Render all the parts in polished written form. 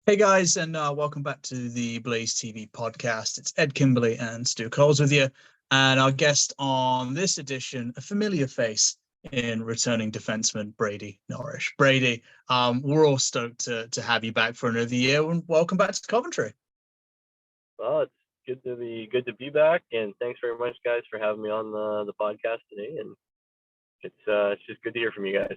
Hey guys, and welcome back to the Blaze TV podcast. It's Ed Kimberley and Stu Coles with you, and our guest on this edition, a familiar face in returning defenseman Brady Norrish. Brady, we're all stoked to have you back for another year, and welcome back to Coventry. Well, it's good to be back, and thanks very much, guys, for having me on the podcast today. And it's just good to hear from you guys.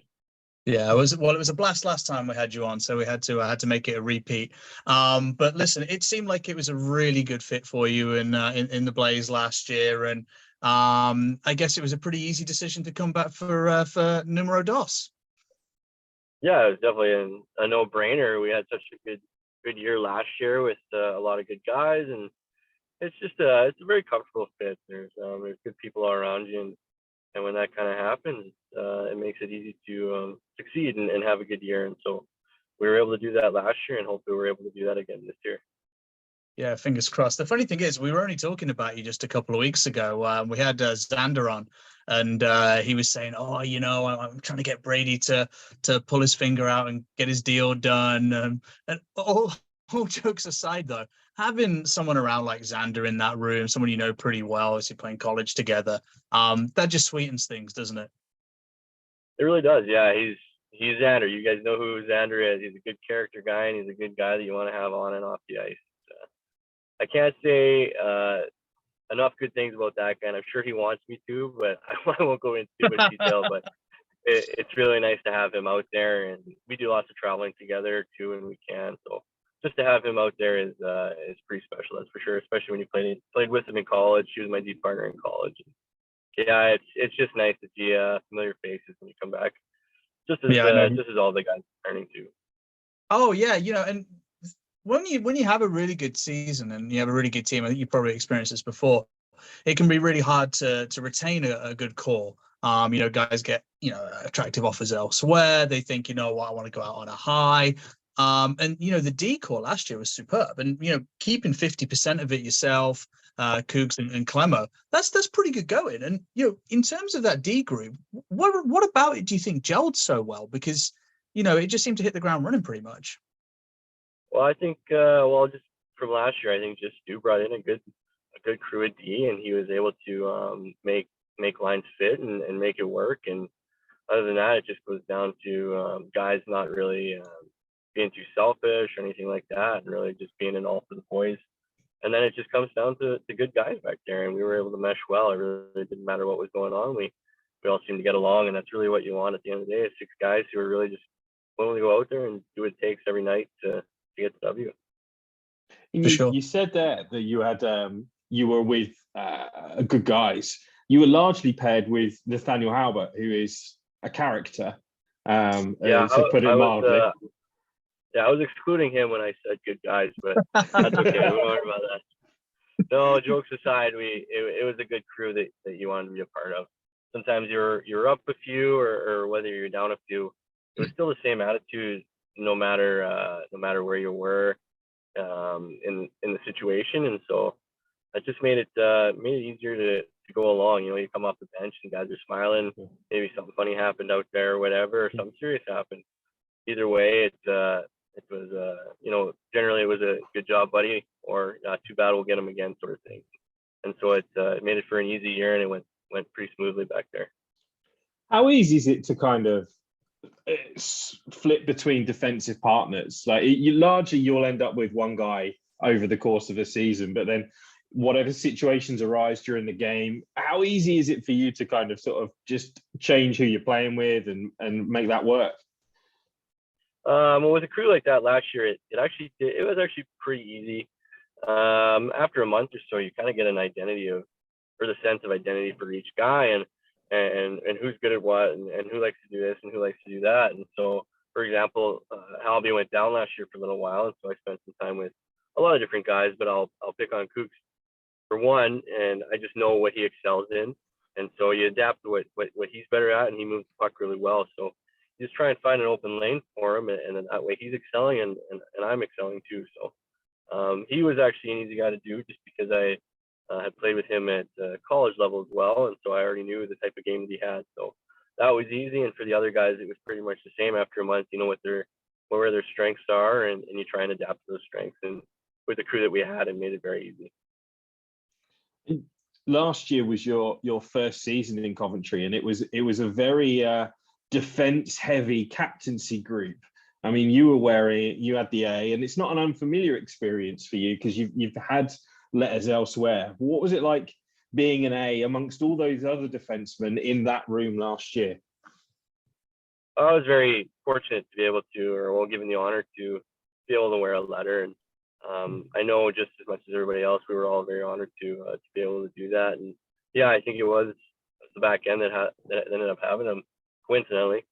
Yeah, it was a blast last time we had you on, so we had to make it a repeat. But listen, it seemed like it was a really good fit for you in the Blaze last year, and I guess it was a pretty easy decision to come back for numero dos. Yeah, it was definitely a no-brainer. We had such a good year last year with a lot of good guys, and it's a very comfortable fit. There's good people all around you, and when that kind of happens, it makes it easy to succeed and have a good year. And so we were able to do that last year, and hopefully we're able to do that again this year. Yeah, fingers crossed. The funny thing is, we were only talking about you just a couple of weeks ago. We had Xander on, and he was saying, "Oh, I'm trying to get Brady to pull his finger out and get his deal done." And all jokes aside, though, having someone around like Xander in that room, someone you know pretty well as you're playing college together, that just sweetens things, doesn't it? It really does. Yeah, he's Xander. You guys know who Xander is. He's a good character guy, and he's a good guy that you want to have on and off the ice. I can't say enough good things about that guy, and I'm sure he wants me to, but I won't go into too much detail. But it's really nice to have him out there, and we do lots of traveling together too, and we can. So just to have him out there is pretty special, that's for sure. Especially when you played with him in college. He was my D partner in college. Yeah, it's just nice to see familiar faces when you come back. Just as Yeah, I know. just as all the guys are turning to. Oh yeah, and when you have a really good season and you have a really good team, I think you've probably experienced this before. It can be really hard to retain a good core. Guys get attractive offers elsewhere. They think, what, I want to go out on a high. And the D core last year was superb, and keeping 50% of it yourself, Cougs and Clemmo, that's pretty good going. And in terms of that D group, what about it do you think gelled so well? Because it just seemed to hit the ground running pretty much. Well, I think just from last year, I think just Stu brought in a good crew at D, and he was able to make lines fit and make it work. And other than that, it just goes down to guys not really being too selfish or anything like that, and really just being an all for the boys. And then it just comes down to good guys back there, and we were able to mesh well. It really didn't matter what was going on. We all seemed to get along, and that's really what you want at the end of the day, is six guys who are really just willing to go out there and do what it takes every night to get the W. For sure. You said there that you were with good guys. You were largely paired with Nathaniel Halbert, who is a character, to put it mildly. I was excluding him when I said good guys, but that's okay. We don't worry about that. No, jokes aside, it was a good crew that you wanted to be a part of. Sometimes you're up a few, or whether you're down a few, it was still the same attitude, no matter where you were in the situation. And so that just made it easier to go along. You come off the bench and guys are smiling. Maybe something funny happened out there, or whatever, or something serious happened. Either way, it was generally it was a good job, buddy, or not too bad, we'll get him again, sort of thing. And so it made it for an easy year, and it went pretty smoothly back there. How easy is it to kind of flip between defensive partners? Like you'll end up with one guy over the course of a season, but then whatever situations arise during the game, how easy is it for you to kind of sort of just change who you're playing with and make that work? Well, with a crew like that last year, it was actually pretty easy. After a month or so, you kind of get an identity or the sense of identity for each guy, and who's good at what, and who likes to do this and who likes to do that. And so, for example, Halby went down last year for a little while, and so I spent some time with a lot of different guys, but I'll pick on Cougs for one, and I just know what he excels in, and so you adapt to what he's better at, and he moves the puck really well. So you just try and find an open lane for him, and then that way he's excelling and I'm excelling too. So he was actually an easy guy to do, just because I had played with him at college level as well, and so I already knew the type of game that he had. So that was easy, and for the other guys, it was pretty much the same. After a month, you know what they're where their strengths are, and you try and adapt to those strengths. And with the crew that we had, it made it very easy. Last year was your first season in Coventry, and it was a very defense heavy captaincy group. I mean, you had the A, and it's not an unfamiliar experience for you because you've had letters elsewhere. What was it like being an A amongst all those other defensemen in that room last year? I was very fortunate to be able to, given the honor to be able to wear a letter. And I know just as much as everybody else, we were all very honored to be able to do that. And yeah, I think it was the back end that ended up having them, coincidentally.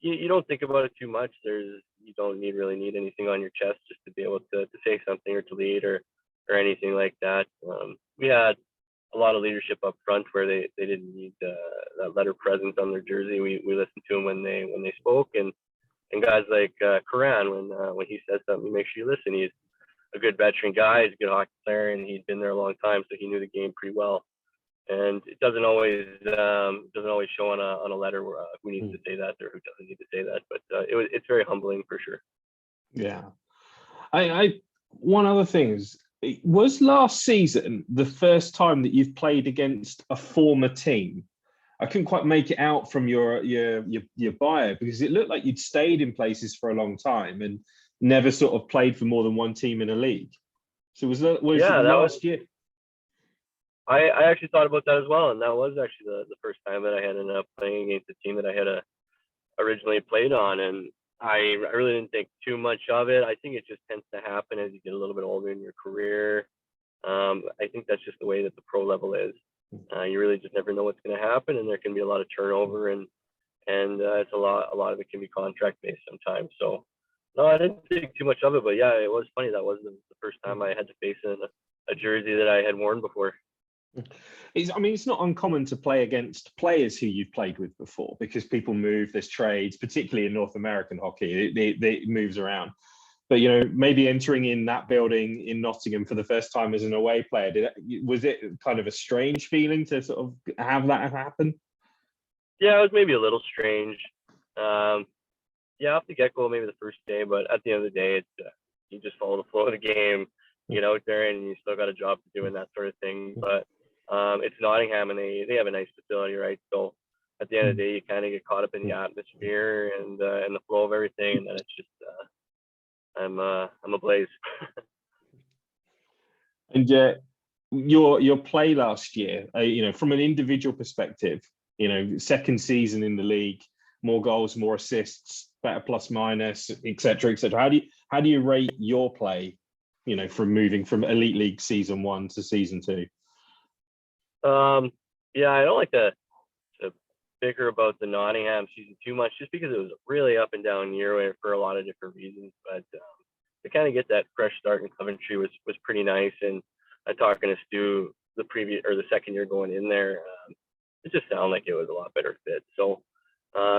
You don't think about it too much. You don't really need anything on your chest just to be able to say something or to lead or anything like that. We had a lot of leadership up front where they didn't need that letter present on their jersey. We listened to them when they spoke, and guys like Karan, when he says something, you make sure you listen. He's a good veteran guy. He's a good hockey player, and he'd been there a long time, so he knew the game pretty well. And it doesn't always show on a letter who needs to say that or who doesn't need to say that. But it's very humbling for sure. Yeah, I one other thing is, was last season the first time that you've played against a former team? I couldn't quite make it out from your bio because it looked like you'd stayed in places for a long time and never sort of played for more than one team in a league. So was it last year? I actually thought about that as well, and that was actually the first time that I had ended up playing against a team that I had originally played on, and I really didn't think too much of it. I think it just tends to happen as you get a little bit older in your career. I think that's just the way that the pro level is. You really just never know what's going to happen, and there can be a lot of turnover, and it's a lot of it can be contract based sometimes. So no, I didn't think too much of it, but yeah, it was funny. That wasn't the first time I had to face a jersey that I had worn before. It's not uncommon to play against players who you've played with before because people move, there's trades, particularly in North American hockey, it moves around. But, maybe entering in that building in Nottingham for the first time as an away player, was it kind of a strange feeling to sort of have that happen? Yeah, it was maybe a little strange. Off the get-go, maybe the first day, but at the end of the day, it's you just follow the flow of the game, get out there, and you still got a job to do and that sort of thing. But it's Nottingham, and they have a nice facility, right? So at the end of the day, you kind of get caught up in the atmosphere and the flow of everything, and then it's just I'm ablaze. And your play last year, from an individual perspective, second season in the league, more goals, more assists, better plus minus, etc., etc. How do you rate your play? From moving from Elite League season 1 to season 2. I don't like to bicker about the Nottingham season too much, just because it was a really up and down year for a lot of different reasons. But to kind of get that fresh start in Coventry was pretty nice. And talking to Stu the second year going in there, it just sounded like it was a lot better fit. So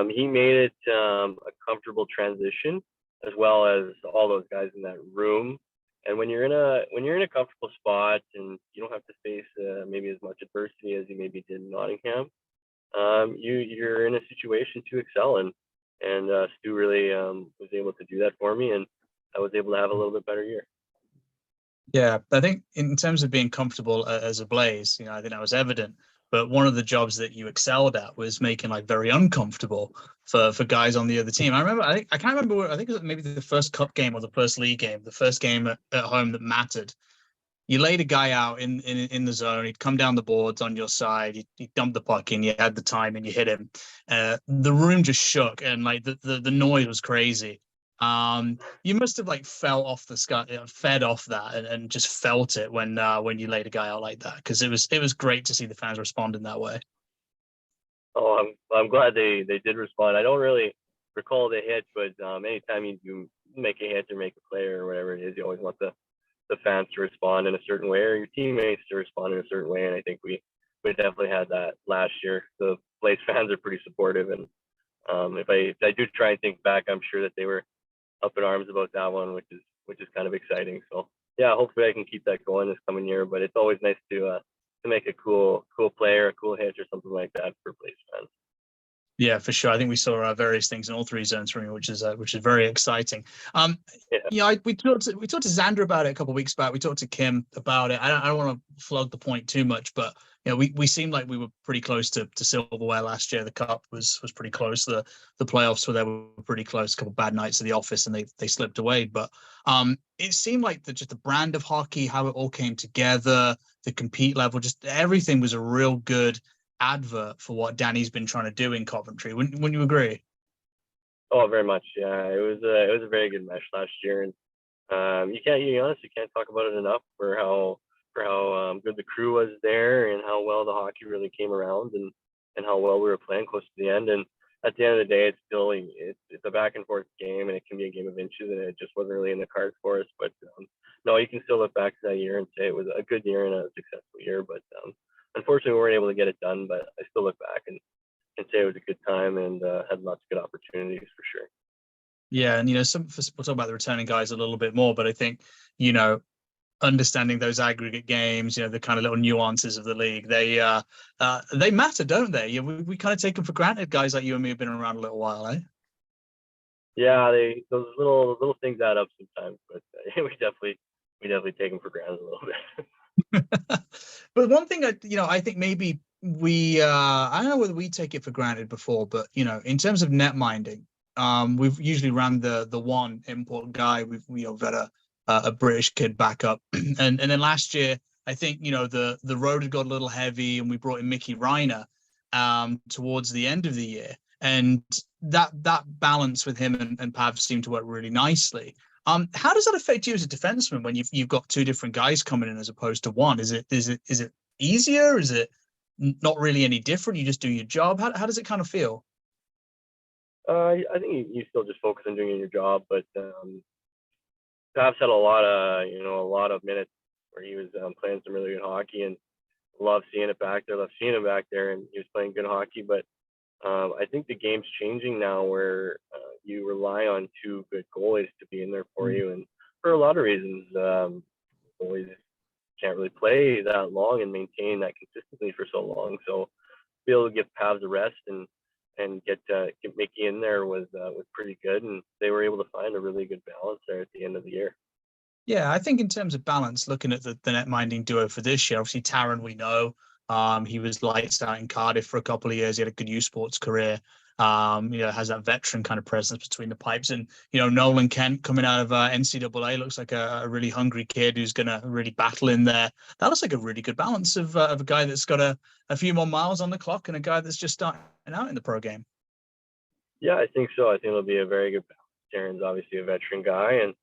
he made it a comfortable transition, as well as all those guys in that room. And when you're in a comfortable spot and you don't have to face maybe as much adversity as you maybe did in Nottingham, you're in a situation to excel. And Stu really was able to do that for me, and I was able to have a little bit better year. Yeah, I think in terms of being comfortable as a Blaze, I think that was evident. But one of the jobs that you excelled at was making very uncomfortable for guys on the other team. I can't remember. I think it was maybe the first cup game or the first league game, the first game at home that mattered. You laid a guy out in the zone. He'd come down the boards on your side. He'd dump the puck in. You had the time and you hit him. The room just shook, and the noise was crazy. You must have fell off the sky, fed off that, and just felt it when you laid a guy out like that, because it was great to see the fans respond in that way. Oh, I'm glad they did respond. I don't really recall the hit, but anytime you do make a hit or make a play or whatever it is, you always want the fans to respond in a certain way, or your teammates to respond in a certain way. And I think we definitely had that last year. The Blaze fans are pretty supportive, and if I do try and think back, I'm sure that they were up in arms about that one, which is kind of exciting. So yeah, hopefully I can keep that going this coming year. But it's always nice to make a cool play or a cool hit or something like that for Blaze fans. Yeah, for sure. I think we saw various things in all three zones from you, which is very exciting. We talked to Xander about it a couple of weeks back. We talked to Kim about it. I don't want to flog the point too much, but we seemed like we were pretty close to silverware last year. The cup was pretty close. The playoffs were pretty close. A couple of bad nights at the office, and they slipped away. But it seemed like just the brand of hockey, how it all came together, the compete level, just everything was a real good advert for what Danny's been trying to do in Coventry. Wouldn't you agree? Oh, very much. Yeah, it was a very good mesh last year, and you can't talk about it enough for how good the crew was there, and how well the hockey really came around, and how well we were playing close to the end. And at the end of the day, it's a back and forth game, and it can be a game of inches, and it just wasn't really in the cards for us. But no, you can still look back to that year and say it was a good year and a successful year. But unfortunately, we weren't able to get it done. But I still look back and say it was a good time, and had lots of good opportunities for sure. Yeah, and we'll talk about the returning guys a little bit more, but I think understanding those aggregate games, the kind of little nuances of the league, they matter, don't they? We kind of take them for granted. Guys like you and me have been around a little while, eh? Yeah, those little things add up sometimes, but we definitely take them for granted a little bit. But one thing I think maybe I don't know whether we take it for granted before, but in terms of net minding, we've usually ran the one import guy. We've got a British kid back up, and then last year I think the road had got a little heavy, and we brought in Mickey Reiner towards the end of the year, and that balance with him and Pav seemed to work really nicely. How does that affect you as a defenseman when you've got two different guys coming in as opposed to one? Is it easier? Is it not really any different? You just do your job. How does it kind of feel? I think you still just focus on doing your job, but Pav's had a lot of minutes where he was playing some really good hockey, and love seeing him back there, and he was playing good hockey. But I think the game's changing now, where you rely on two good goalies to be in there for you, and for a lot of reasons, goalies can't really play that long and maintain that consistently for so long. So to be able to give Pavs a rest and get Mickey in there was pretty good, and they were able to find a really good balance there at the end of the year. Yeah, I think in terms of balance, looking at the net minding duo for this year, obviously Taron, we know he was lights out in Cardiff for a couple of years. He had a good youth sports career. Has that veteran kind of presence between the pipes, and Nolan Kent coming out of NCAA looks like a really hungry kid who's going to really battle in there. That looks like a really good balance of a guy that's got a few more miles on the clock and a guy that's just starting out in the pro game. Yeah, I think so. I think it'll be a very good balance. Taron's obviously a veteran guy, and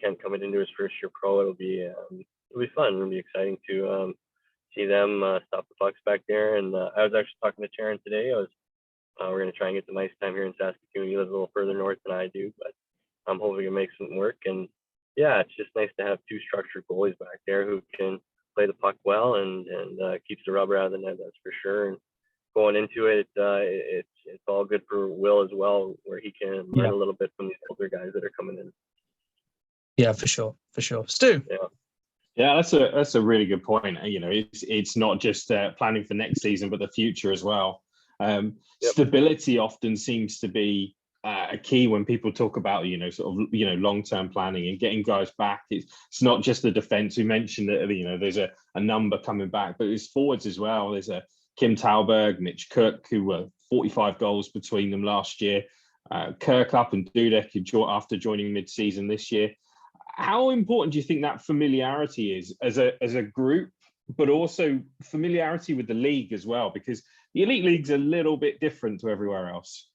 Kent coming into his first year pro. It'll be fun. It'll be exciting to see them stop the pucks back there. And I was actually talking to Taron today. We're going to try and get some ice time here in Saskatoon. He lives a little further north than I do, but I'm hoping we can make something work. And yeah, it's just nice to have two structured goalies back there who can play the puck well and keeps the rubber out of the net. That's for sure. And going into it, it's all good for Will as well, where he can learn a little bit from these older guys that are coming in. Yeah, for sure. Stu. Yeah, that's a really good point. It's not just planning for next season, but the future as well. Stability often seems to be a key when people talk about long-term planning and getting guys back. It's not just the defense. We mentioned that there's a number coming back, but it's forwards as well. There's a Kim Talberg, Mitch Cook, who were 45 goals between them last year. Kirkup and Dudek after joining mid-season this year. How important do you think that familiarity is as a group, but also familiarity with the league as well? Because the elite league's a little bit different to everywhere else.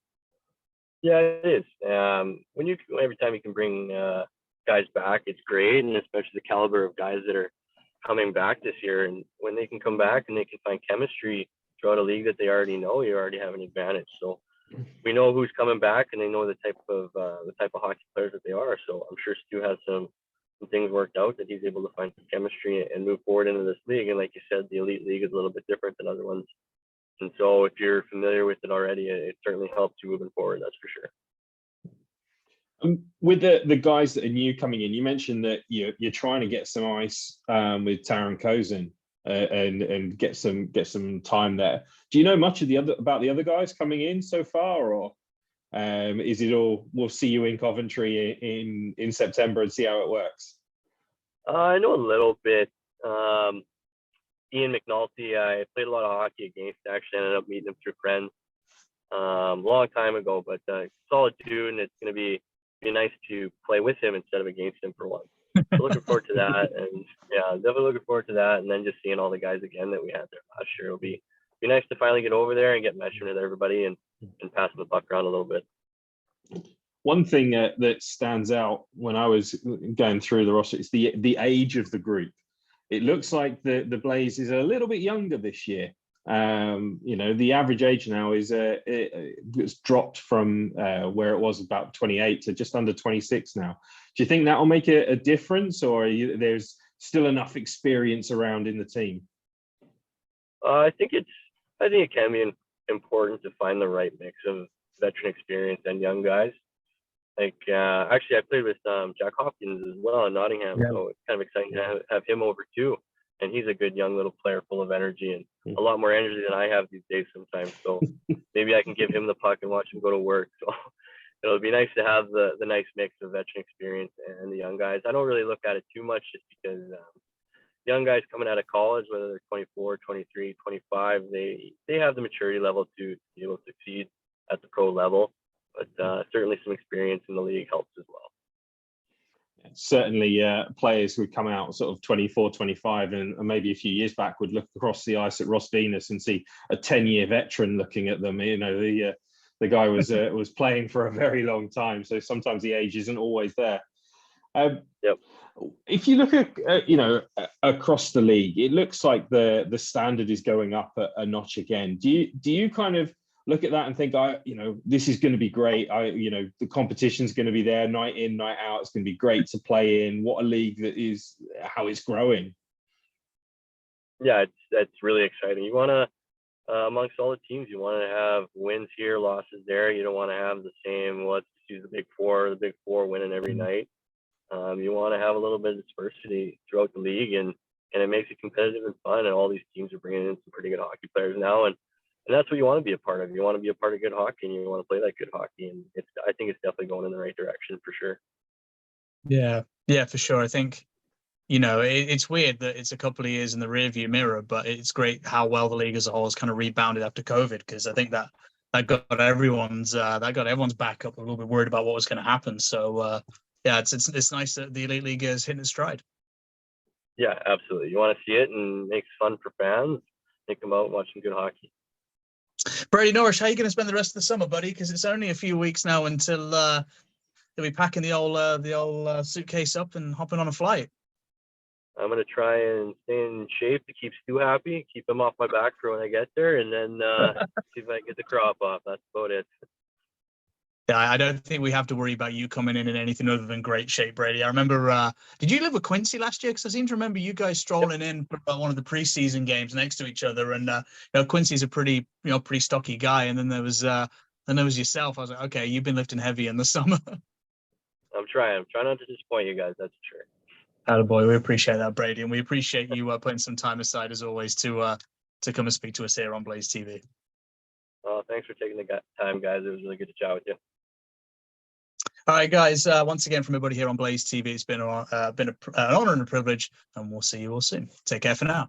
Yeah, it is. Every time you can bring guys back, it's great, and especially the caliber of guys that are coming back this year. And when they can come back and they can find chemistry throughout a league that they already know, you already have an advantage. So we know who's coming back, and they know the type of hockey players that they are. So I'm sure Stu has some things worked out that he's able to find some chemistry and move forward into this league. And like you said, the elite league is a little bit different than other ones. And so if you're familiar with it already, it certainly helps you moving forward. That's for sure. With the guys that are new coming in, you mentioned that you're trying to get some ice with Taron Kozin and get some time there. Do you know much of about the other guys coming in so far, or is it all we'll see you in Coventry in September and see how it works? I know a little bit. Ian McNulty, I played a lot of hockey against. Actually, ended up meeting him through friends long time ago. But solid dude, and it's going to be nice to play with him instead of against him for once. So looking forward to that, and yeah, definitely looking forward to that. And then just seeing all the guys again that we had there last year. It'll be nice to finally get over there and get measuring with everybody and pass the buck around a little bit. One thing that stands out when I was going through the roster is the age of the group. It looks like the Blaze is a little bit younger this year. The average age now is it's dropped from where it was about 28 to just under 26 now. Do you think that will make a difference, or there's still enough experience around in the team? I think it can be important to find the right mix of veteran experience and young guys. Like actually, I played with Jack Hopkins as well in Nottingham, so it's kind of exciting to have him over too. And he's a good young little player, full of energy and a lot more energy than I have these days sometimes. So maybe I can give him the puck and watch him go to work. So it'll be nice to have the nice mix of veteran experience and the young guys. I don't really look at it too much just because young guys coming out of college, whether they're 24, 23, 25, they have the maturity level to be able to succeed at the pro level. But certainly some experience in the league helps as well. Certainly players who would come out sort of 24, 25 and maybe a few years back would look across the ice at Ross Venus and see a 10-year veteran looking at them. The guy was playing for a very long time, so sometimes the age isn't always there. Yep. If you look at across the league, it looks like the standard is going up a notch again. Do you kind of look at that and think, this is going to be great. The competition's going to be there night in, night out. It's going to be great to play in. What a league that is, how it's growing. Yeah, it's really exciting. You want to, amongst all the teams, you want to have wins here, losses there. You don't want to have the same, let's use the big four winning every night. You want to have a little bit of diversity throughout the league, and it makes it competitive and fun. And all these teams are bringing in some pretty good hockey players now, and that's what you want to be a part of. You want to be a part of good hockey, and you want to play that good hockey. And I think it's definitely going in the right direction for sure. Yeah, for sure. I think, it's weird that it's a couple of years in the rearview mirror, but it's great how well the league as a whole has kind of rebounded after COVID, because I think that got everyone's back up a little bit worried about what was going to happen. So it's nice that the Elite League is hitting its stride. Yeah, absolutely. You want to see it, and it makes fun for fans. Think about watching good hockey. Brady Norrish, how are you going to spend the rest of the summer, buddy? Because it's only a few weeks now until you'll be packing the old suitcase up and hopping on a flight. I'm going to try and stay in shape to keep Stu happy, keep him off my back for when I get there, and then see if I can get the crop off. That's about it. Yeah, I don't think we have to worry about you coming in anything other than great shape, Brady. I remember, did you live with Quincy last year? Because I seem to remember you guys strolling in for one of the preseason games next to each other. And Quincy's a pretty stocky guy. And then there was yourself. I was like, okay, you've been lifting heavy in the summer. I'm trying not to disappoint you guys. That's true. Attaboy, we appreciate that, Brady, and we appreciate you putting some time aside as always to come and speak to us here on Blaze TV. Thanks for taking the time, guys. It was really good to chat with you. All right, guys. Once again, from everybody here on Blaze TV, it's been an honor and a privilege, and we'll see you all soon. Take care for now.